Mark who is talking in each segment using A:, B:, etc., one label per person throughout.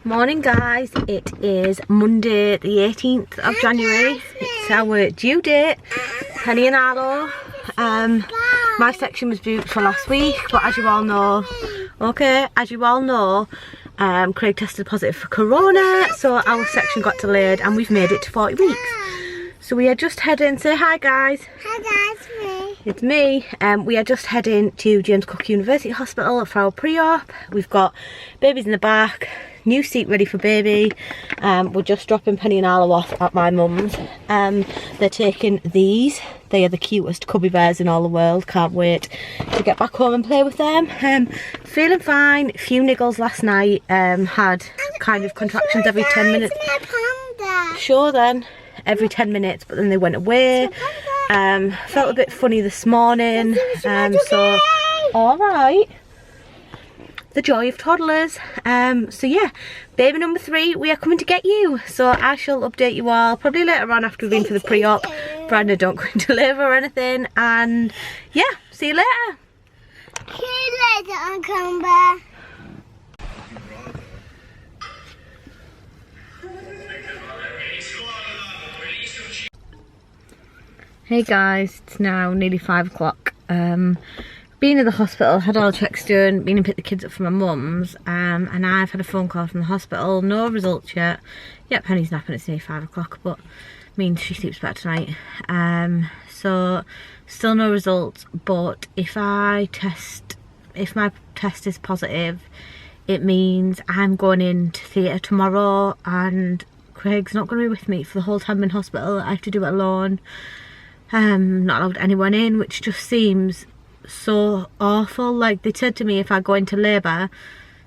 A: Morning guys, it is Monday the 18th of January. It's our due date, Penny and Arlo. My section was booked for last week, but as you all know, Craig tested positive for corona, so our section got delayed and we've made it to 40 weeks. So we are just heading, say hi guys.
B: Hi guys,
A: It's me. We are just heading to James Cook University Hospital for our pre-op. We've got babies in the back, new seat ready for baby. We're just dropping Penny and Arlo off at my mum's. They're taking these. They are the cutest cubby bears in all the world. Can't wait to get back home and play with them. Feeling fine. A few niggles last night. Had kind of contractions every 10 minutes. Sure then. Every 10 minutes, but then they went away. Felt a bit funny this morning. So alright. The joy of toddlers. So yeah, baby number 3, we are coming to get you. So I shall update you all probably later on after we've been for the pre-op. Brandon don't go into labour or anything. And yeah, see you later.
B: See you later, Uncle Amber.
A: Hey guys, it's now nearly 5 o'clock. Been in the hospital, had all checks done, been and picked the kids up from my mum's, and I've had a phone call from the hospital, no results yet. Yep, Penny's napping, it's nearly 5 o'clock, but means she sleeps better tonight. So still no results, but if my test is positive, it means I'm going into theatre tomorrow and Craig's not going to be with me for the whole time in hospital. I have to do it alone. Not allowed anyone in, which just seems so awful. Like, they said to me if I go into labour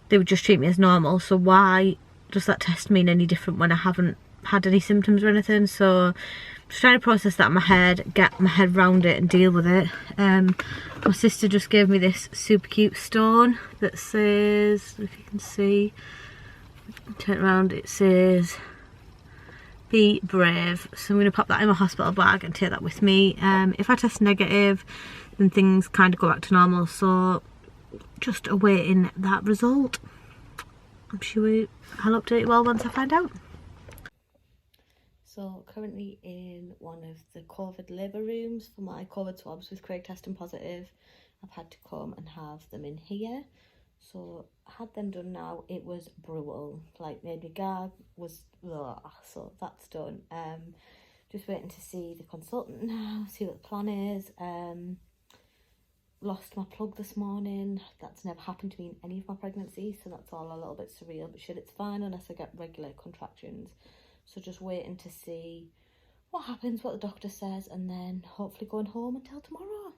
A: they would just treat me as normal, so why does that test mean any different when I haven't had any symptoms or anything? So just trying to process that in my head, get my head around it and deal with it. My sister just gave me this super cute stone that says, if you can see, turn it around, it says be brave. So I'm going to pop that in my hospital bag and take that with me. If I test negative then things kind of go back to normal, so just awaiting that result. I'm sure I'll update you all once I find out. So currently in one of the COVID labour rooms for my COVID swabs with Craig testing positive. I've had to come and have them in here. So I had them done now. It was brutal, like made me gag, was ugh, so that's done. Just waiting to see the consultant now, see what the plan is. Lost my plug this morning. That's never happened to me in any of my pregnancies, so that's all a little bit surreal, but shit, it's fine unless I get regular contractions. So just waiting to see what happens, what the doctor says, and then hopefully going home until tomorrow.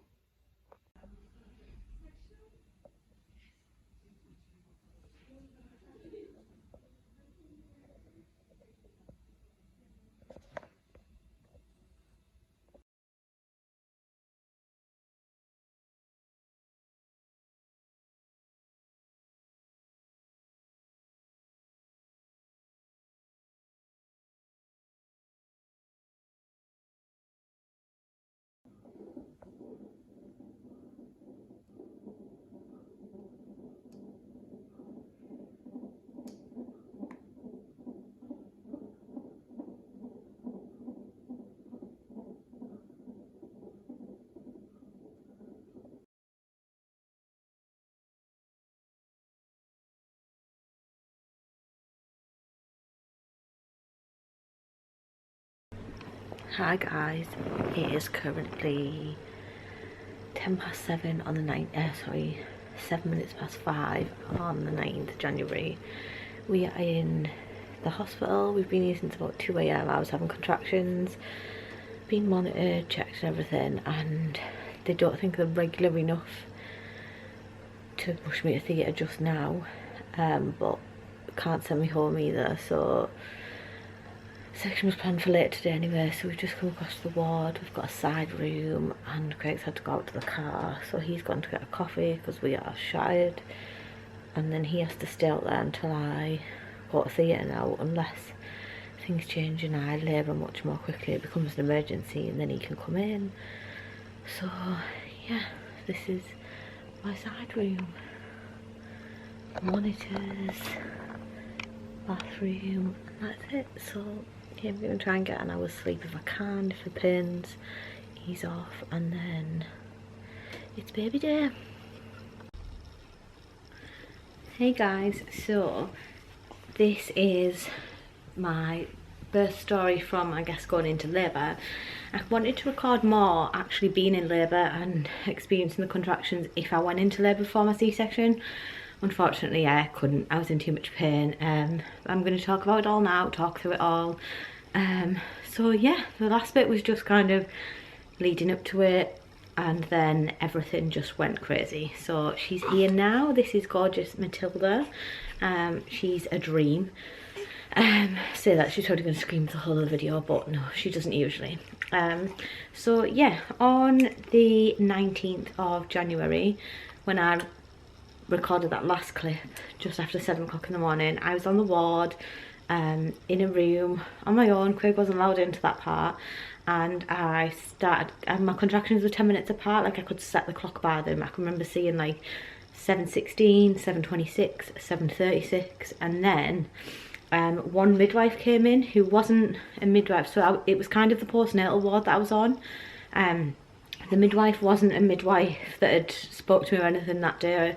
A: Hi guys, it is currently 7 on the 9th, 7 minutes past 5 on the 9th of January. We are in the hospital. We've been here since about 2 AM. I was having contractions, being monitored, checked and everything, and they don't think they're regular enough to push me to theatre just now, but can't send me home either, so section was planned for later today anyway, so we've just come across the ward. We've got a side room and Craig's had to go out to the car, so he's gone to get a coffee because we are shattered, and then he has to stay out there until I go to theatre now, unless things change and I labour much more quickly, it becomes an emergency and then he can come in. So yeah, this is my side room. Monitors, bathroom, and that's it. So yeah, I'm gonna try and get an hour's sleep if I can, if the pains ease off, and then it's baby day. Hey guys, so this is my birth story from, I guess, going into labour. I wanted to record more actually being in labour and experiencing the contractions if I went into labour for my C-section. Unfortunately, I couldn't. I was in too much pain. I'm going to talk about it all now, talk through it all. So yeah, the last bit was just kind of leading up to it, and then everything just went crazy. So she's here now. This is gorgeous Matilda. She's a dream. Say that, she's probably going to scream the whole of the video, but no, she doesn't usually. So yeah, on the 19th of January, when I recorded that last clip, just after 7 o'clock in the morning, I was on the ward, in a room on my own. Craig wasn't allowed into that part, and I started, and my contractions were 10 minutes apart. Like, I could set the clock by them. I can remember seeing like 7:16, 7:26, 7:36, and then one midwife came in who wasn't a midwife, so it was kind of the postnatal ward that I was on. The midwife wasn't a midwife that had spoke to me or anything that day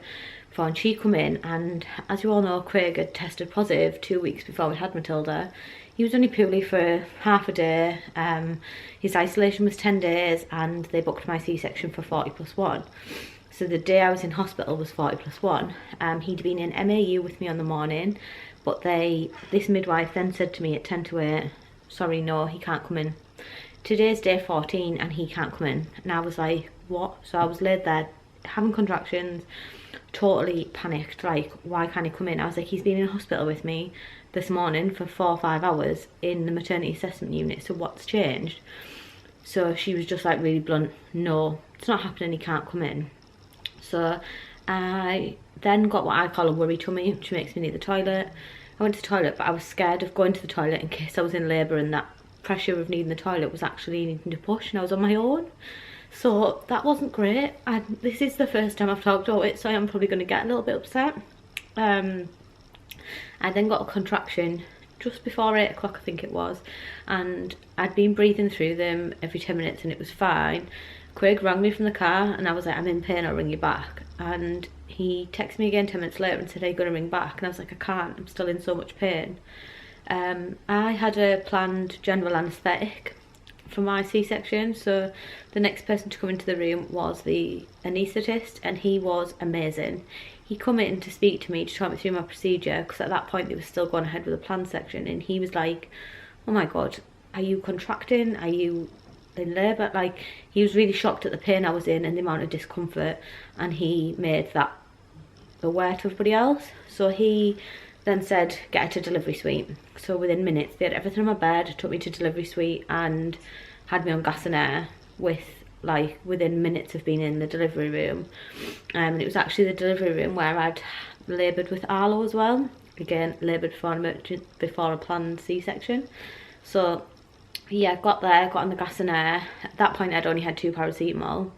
A: before, and she come in, and as you all know, Craig had tested positive 2 weeks before we had Matilda. He was only poorly for half a day. His isolation was 10 days, and they booked my C-section for 40+1. So the day I was in hospital was 40+1. He'd been in MAU with me on the morning, but this midwife then said to me at 10 to 8, sorry, no, he can't come in. Today's day 14 and he can't come in. And I was like, what? So I was laid there having contractions, totally panicked, like, why can't he come in? I was like, he's been in hospital with me this morning for 4 or 5 hours in the maternity assessment unit, so what's changed? So she was just like really blunt, no, it's not happening, he can't come in. So I then got what I call a worry tummy, which makes me need the toilet. I went to the toilet, but I was scared of going to the toilet in case I was in labour and that pressure of needing the toilet was actually needing to push, and I was on my own. So that wasn't great. This is the first time I've talked about it, so I am probably going to get a little bit upset. I then got a contraction just before 8 o'clock, I think it was, and I'd been breathing through them every 10 minutes and it was fine. Craig rang me from the car and I was like, I'm in pain, I'll ring you back. And he texted me again 10 minutes later and said, are you going to ring back? And I was like, I can't, I'm still in so much pain. I had a planned general anaesthetic for my C-section, so the next person to come into the room was the anaesthetist, and he was amazing. He come in to speak to me, to talk me through my procedure, because at that point they were still going ahead with the planned section, and he was like, oh my god, are you contracting? Are you in labour? Like, he was really shocked at the pain I was in and the amount of discomfort, and he made that aware to everybody else. So he then said, get her to delivery suite. So within minutes, they had everything on my bed, took me to delivery suite and had me on gas and air within minutes of being in the delivery room. And it was actually the delivery room where I'd laboured with Arlo as well. Again, laboured before a planned C-section. So yeah, got there, got on the gas and air. At that point I'd only had 2 paracetamol.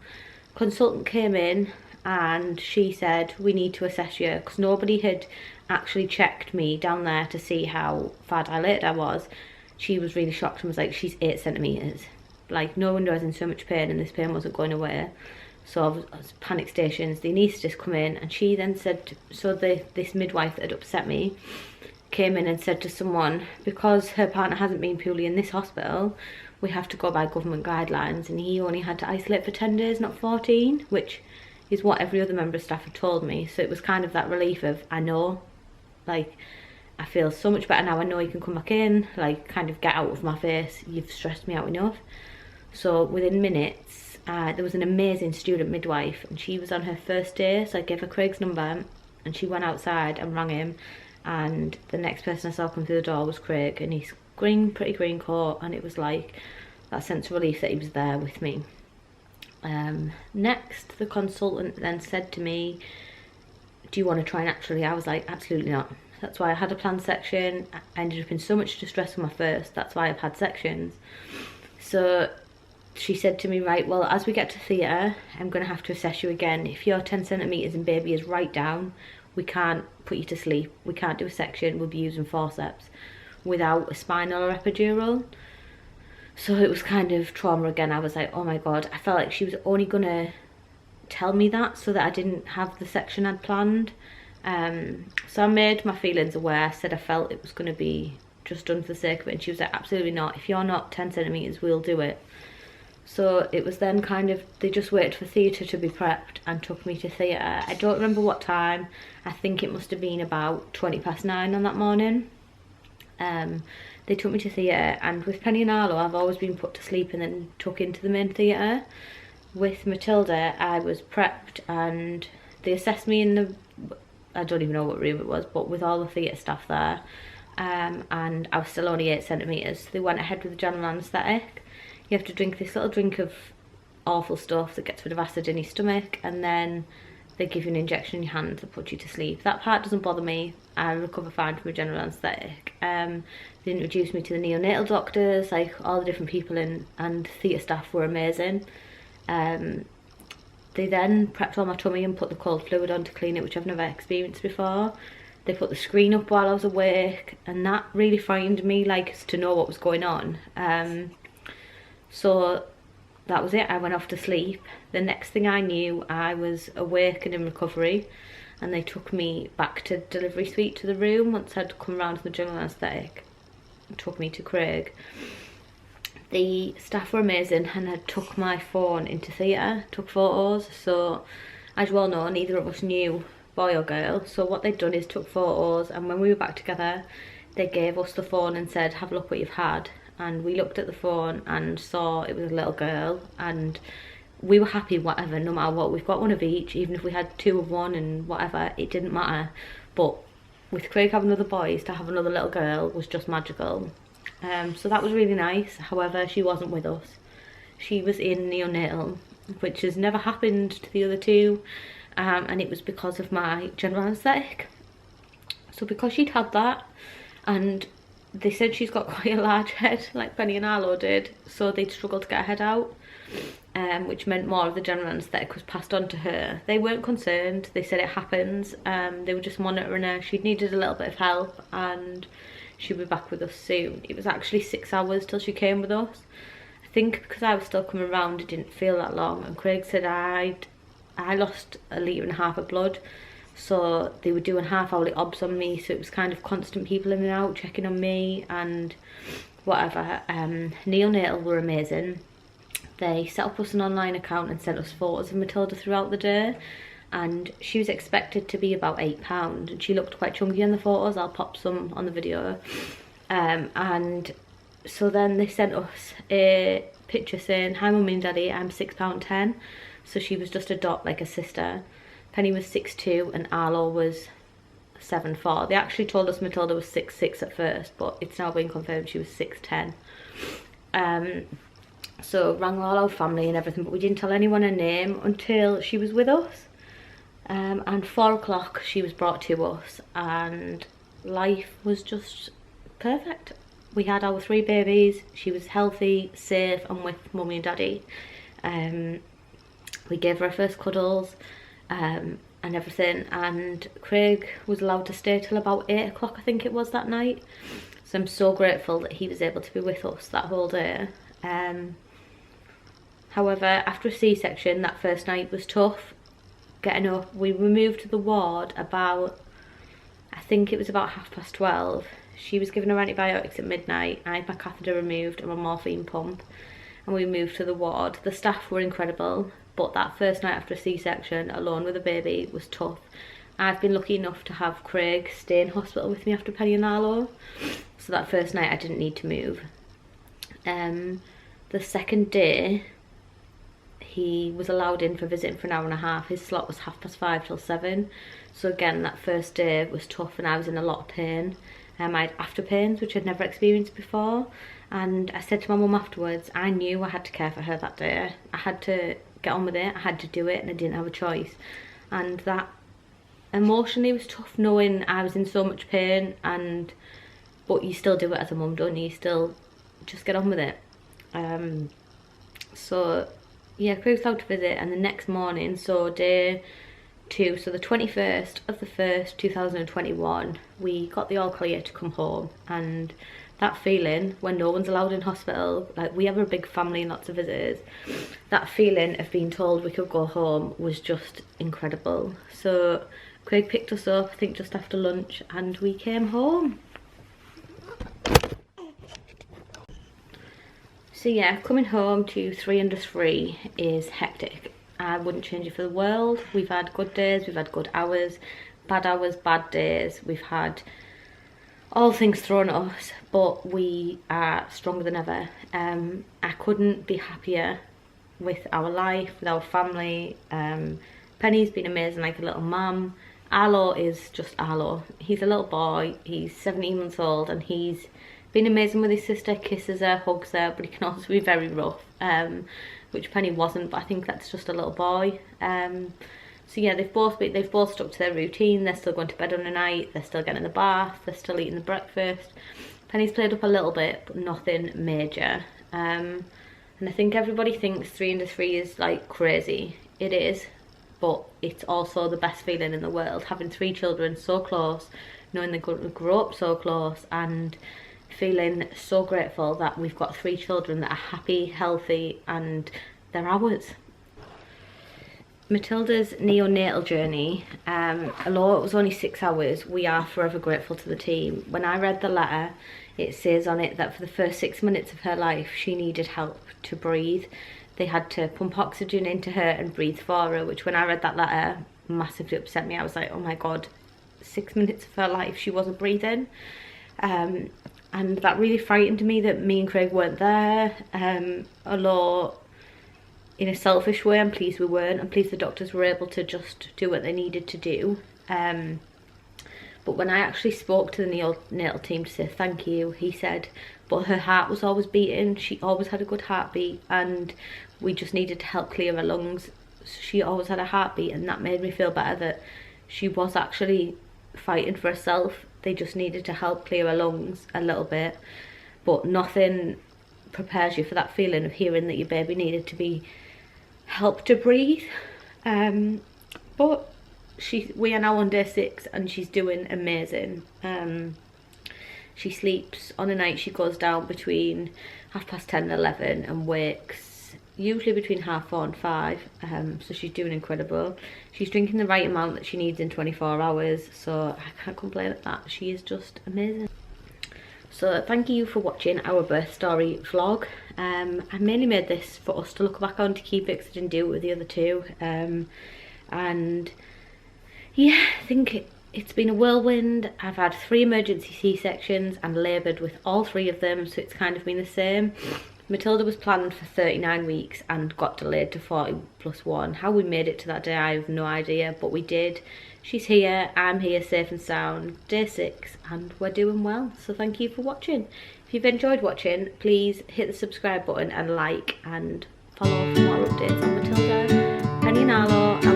A: Consultant came in and she said, we need to assess you, because nobody had actually checked me down there to see how far dilated I was. She was really shocked and was like, she's 8 centimetres. Like, no wonder I was in so much pain and this pain wasn't going away. So I was panic stations. The anaesthetist come in and she then said, so this midwife that had upset me came in and said to someone, because her partner hasn't been purely in this hospital, we have to go by government guidelines, and he only had to isolate for 10 days, not 14, which is what every other member of staff had told me. So it was kind of that relief of, I know, like, I feel so much better now, I know you can come back in, like, kind of get out of my face, you've stressed me out enough. So within minutes, there was an amazing student midwife, and she was on her first day, so I gave her Craig's number, and she went outside and rang him, and the next person I saw come through the door was Craig, and he's pretty green coat, and it was like that sense of relief that he was there with me. Next, the consultant then said to me, do you want to try naturally? I was like, absolutely not. That's why I had a planned section. I ended up in so much distress with my first, that's why I've had sections. So she said to me, right, well, as we get to theatre, I'm going to have to assess you again. If you're 10 centimetres and baby is right down, we can't put you to sleep, we can't do a section, we'll be using forceps without a spinal or epidural. So it was kind of trauma again. I was like, oh my god, I felt like she was only gonna tell me that so that I didn't have the section I'd planned. So I made my feelings aware. I said I felt it was going to be just done for the sake of it, and she was like, absolutely not, if you're not 10 centimetres we'll do it. So it was then kind of, they just waited for theatre to be prepped and took me to theatre. I don't remember what time. I think it must have been about 9:20 on that morning. They took me to theatre, and with Penny and Arlo I've always been put to sleep and then took into the main theatre. With Matilda I was prepped and they assessed me in the, I don't even know what room it was, but with all the theatre staff there, and I was still only 8 centimetres. They went ahead with the general anaesthetic. You have to drink this little drink of awful stuff that gets rid of acid in your stomach, and then they give you an injection in your hand to put you to sleep. That part doesn't bother me. I recover fine from a general anaesthetic. They introduced me to the neonatal doctors, like all the different people in, and theatre staff were amazing. They then prepped all my tummy and put the cold fluid on to clean it, which I've never experienced before. They put the screen up while I was awake, and that really frightened me, like, to know what was going on. So that was it. I went off to sleep. The next thing I knew, I was awake and in recovery, and they took me back to delivery suite to the room once I'd come round to the general anaesthetic. Took me to Craig. The staff were amazing and had took my phone into theatre, took photos. So as you all know, neither of us knew boy or girl, so what they'd done is took photos, and when we were back together they gave us the phone and said, have a look what you've had. And we looked at the phone and saw it was a little girl, and we were happy whatever, no matter what. We've got one of each, even if we had 2 of one and whatever, it didn't matter. But with Craig having other boys, to have another little girl was just magical. So that was really nice. However, she wasn't with us. She was in neonatal, which has never happened to the other 2, and it was because of my general anaesthetic. So because she'd had that, and they said she's got quite a large head, like Penny and Arlo did, so they'd struggled to get her head out, which meant more of the general anaesthetic was passed on to her. They weren't concerned. They said it happens. They were just monitoring her. She'd needed a little bit of help, and she'll be back with us soon. It was actually 6 hours till she came with us. I think because I was still coming around, it didn't feel that long. And Craig said I lost 1.5 litres of blood, so they were doing half-hourly obs on me, so it was kind of constant people in and out checking on me and whatever. Neonatal were amazing. They set up us an online account and sent us photos of Matilda throughout the day, and she was expected to be about £8, and she looked quite chunky in the photos. I'll pop some on the video. And so then they sent us a picture saying, hi mummy and daddy, I'm £6.10. So she was just a dot, like a sister. Penny was 6'2" and Arlo was 7'4". They actually told us Matilda was 6'6" at first, but it's now been confirmed she was 6'10". So rang all our family and everything, but we didn't tell anyone her name until she was with us. And 4 o'clock she was brought to us, and life was just perfect. We had our 3 babies. She was healthy, safe, and with mummy and daddy. We gave her her first cuddles, and everything, and Craig was allowed to stay till about 8 o'clock, I think it was, that night. So I'm so grateful that he was able to be with us that whole day. However, after a C-section, that first night was tough. Getting up, we were moved to the ward about, I think it was about 12:30. She was given her antibiotics at midnight. I had my catheter removed and my morphine pump, and we moved to the ward. The staff were incredible, but that first night after a C-section, alone with a baby, was tough. I've been lucky enough to have Craig stay in hospital with me after Penny and Arlo, so that first night I didn't need to move. The second day, he was allowed in for visiting for an hour and a half. His slot was 5:30 till 7. So again, that first day was tough and I was in a lot of pain. I had after pains, which I'd never experienced before. And I said to my mum afterwards, I knew I had to care for her that day. I had to get on with it, I had to do it, and I didn't have a choice. And that emotionally was tough, knowing I was in so much pain, but you still do it as a mum, don't you? You still just get on with it. So yeah, Craig's allowed to visit, and the next morning, so day so the 21st of the 1st 2021 we got the all clear to come home, and that feeling when no one's allowed in hospital, like we have a big family and lots of visitors, that feeling of being told we could go home was just incredible. So Craig picked us up, I think just after lunch, and we came home. So yeah, coming home to 3 under 3 is hectic. I wouldn't change it for the world. We've had good days, we've had good hours, bad days. We've had all things thrown at us, but we are stronger than ever. I couldn't be happier with our life, with our family. Penny's been amazing, like a little mum. Arlo is just Arlo. He's a little boy, he's 17 months old, and he's been amazing with his sister, kisses her, hugs her, but he can also be very rough, which Penny wasn't, but I think that's just a little boy. So yeah, they've both stuck to their routine. They're still going to bed on a night, they're still getting the bath, they're still eating the breakfast. Penny's played up a little bit, but nothing major. And I think everybody thinks 3 under 3 is like crazy. It is, but it's also the best feeling in the world, having 3 children so close, knowing they're going to grow up so close, and feeling so grateful that we've got 3 children that are happy, healthy, and they're ours. Matilda's neonatal journey, although it was only 6 hours, we are forever grateful to the team. When I read the letter, it says on it that for the first 6 minutes of her life, she needed help to breathe. They had to pump oxygen into her and breathe for her, which when I read that letter, massively upset me. I was like, oh my God, 6 minutes of her life, she wasn't breathing. And that really frightened me that me and Craig weren't there. Although in a selfish way, I'm pleased we weren't. I'm pleased the doctors were able to just do what they needed to do. But when I actually spoke to the neonatal team to say thank you, he said, but her heart was always beating. She always had a good heartbeat, and we just needed to help clear her lungs. So she always had a heartbeat, and that made me feel better that she was actually fighting for herself. They just needed to help clear her lungs a little bit, but nothing prepares you for that feeling of hearing that your baby needed to be helped to breathe. But we are now on day 6 and she's doing amazing. She sleeps on a night, she goes down between 10:30 and 11 and wakes usually between 4:30 and 5. So she's doing incredible. She's drinking the right amount that she needs in 24 hours, so I can't complain at that. She is just amazing. So thank you for watching our birth story vlog. I mainly made this for us to look back on, to keep it, because I didn't do it with the other 2. And yeah, I think it's been a whirlwind. I've had 3 emergency C-sections and laboured with all 3 of them, so it's kind of been the same. Matilda was planned for 39 weeks and got delayed to 40+1. How we made it to that day, I have no idea, but we did. She's here, I'm here, safe and sound, day 6, and we're doing well. So thank you for watching. If you've enjoyed watching, please hit the subscribe button and like and follow for more updates on Matilda, Penny and Arlo, our